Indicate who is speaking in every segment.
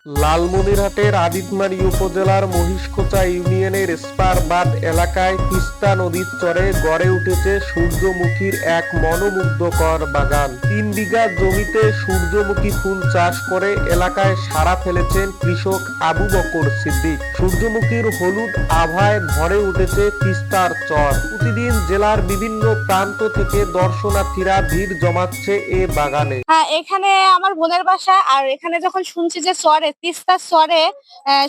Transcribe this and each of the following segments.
Speaker 1: লালমনিরহাটের আদিতমারি উপজেলার মহিষখোঁচা ইউনিয়নের স্পারবাদ এলাকায় তিস্তা নদীর চরে গড়ে উঠেছে সূর্যমুখীর এক মনোমুগ্ধকর বাগান। ৩ বিঘা জমিতে সূর্যমুখী ফুল চাষ করে এলাকায় সাড়া ফেলেছেন কৃষক আবু বকর সিদ্দিক। সূর্যমুখীর হলুদ আভায় ভরে উঠেছে তিস্তার চর। প্রতিদিন জেলার বিভিন্ন প্রান্ত থেকে দর্শনার্থীরা ভিড় জমাচ্ছে এ বাগানে।
Speaker 2: হ্যাঁ, এখানে আমার বোনের বাসা। আর এখানে যখন শুনছি যে চরে তিস্তার চরে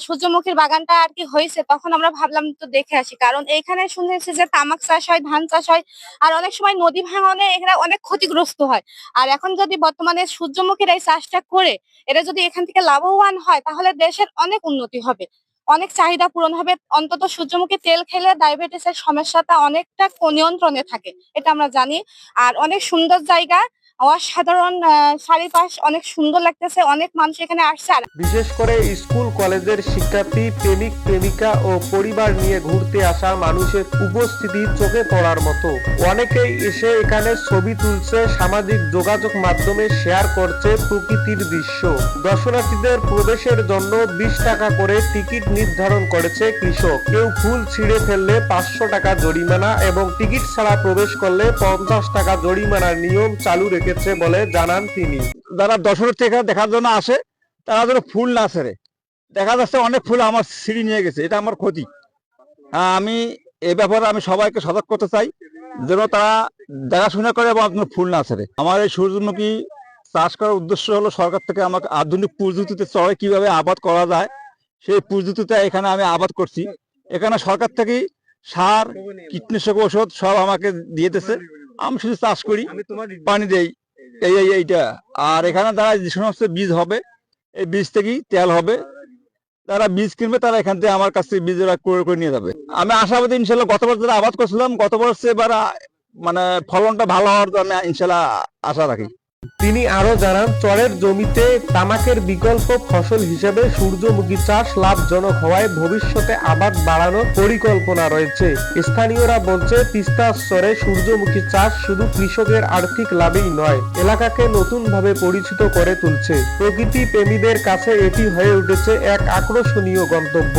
Speaker 2: সূর্যমুখীর বাগানটা আর কি হয়েছে, তখন আমরা ভাবলাম তো দেখে আসি। কারণ এখানে শুনেছি যে তামাক চাষ হয়, ধান চাষ হয়, আর অনেক সময় নদী ভাঙনে এখানে অনেক ক্ষতিগ্রস্ত হয়। আর এখন যদি বর্তমানে সূর্যমুখীর এই চাষটা করে এটা যদি এখান থেকে লাভবান হয়, তাহলে দেশের অনেক উন্নতি হবে, অনেক চাহিদা পূরণ হবে। অন্তত সূর্যমুখী তেল খেলে ডায়াবেটিসের সমস্যাটা অনেকটা নিয়ন্ত্রণে থাকে, এটা আমরা জানি। আর অনেক সুন্দর জায়গা, অসাধারণ চারিপাশ অনেক সুন্দর লাগতেছে। অনেক মানুষ এখানে আসছে।
Speaker 1: বিশেষ করে স্কুল কলেজের শিক্ষার্থী, প্রেমিক প্রেমিকা ও পরিবার নিয়ে ঘুরতে আসা মানুষের উপস্থিতি চোখে পড়ার মতো। অনেকেই এসে এখানে ছবি তুলছে, সামাজিক যোগাযোগ মাধ্যমে শেয়ার করছে প্রকৃতির দৃশ্য। দর্শনার্থীদের প্রবেশের জন্য 20 টাকা করে টিকিট নির্ধারণ করেছে কৃষক। কেউ ফুল ছিঁড়ে ফেললে 500 টাকা জরিমানা এবং টিকিট ছাড়া প্রবেশ করলে 50 টাকা জরিমানার নিয়ম চালু রেখেছে বলে জানান তিনি।
Speaker 3: যারা দর্শনার্থী এখানে দেখার জন্য আসে তারা যেন ফুল না ছেড়ে। দেখা যাচ্ছে অনেক ফুল আমার ছিঁড়ে নিয়ে গেছে, এটা আমার ক্ষতি। আমি এ ব্যাপারে আমি সবাইকে সতর্ক করতে চাই যেন তারা দেখাশোনা করে এবং ফুল না ছেড়ে। আমার এই সূর্যমুখী চাষ করার উদ্দেশ্য হলো সরকার থেকে আমাকে আধুনিক প্রযুক্তিতে চরে কিভাবে আবাদ করা যায় সেই প্রযুক্তিতে এখানে আমি আবাদ করছি। এখানে সরকার থেকে সার, কীটনাশক, ওষুধ সব আমাকে দিয়ে দিতেছে। আমি শুধু চাষ করি, পানি দেই, এইটা। আর এখানে তারা যে সমস্ত বীজ হবে, এই বীজ থেকেই তেল হবে। তারা বীজ কিনবে, তারা এখান থেকে আমার কাছ থেকে বীজ ক্রয় করে নিয়ে যাবে। আমি আশাবাদী ইনশাল্লাহ। গতবার যারা আবাদ করছিলাম, গতবার এবার মানে ফলনটা ভালো হওয়ার জন্য ইনশাল্লাহ আশা রাখি।
Speaker 1: তিনি আরো জানান, চরের জমিতে তামাকের বিকল্প ফসল হিসেবে সূর্যমুখী চাষ লাভজনক হওয়ায় ভবিষ্যতে আবাদ বাড়ানোর পরিকল্পনা রয়েছে। স্থানীয়রা বলছে, তিস্তার চরে সূর্যমুখী চাষ শুধু কৃষকের আর্থিক লাভেই নয়, এলাকাকে নতুনভাবে পরিচিত করে তুলছে। প্রকৃতি প্রেমীদের কাছে এটি হয়ে উঠেছে এক আকর্ষণীয় গন্তব্য।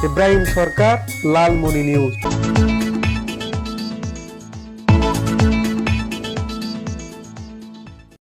Speaker 1: ইব্রাহিম সরকার, লালমনি নিউজ।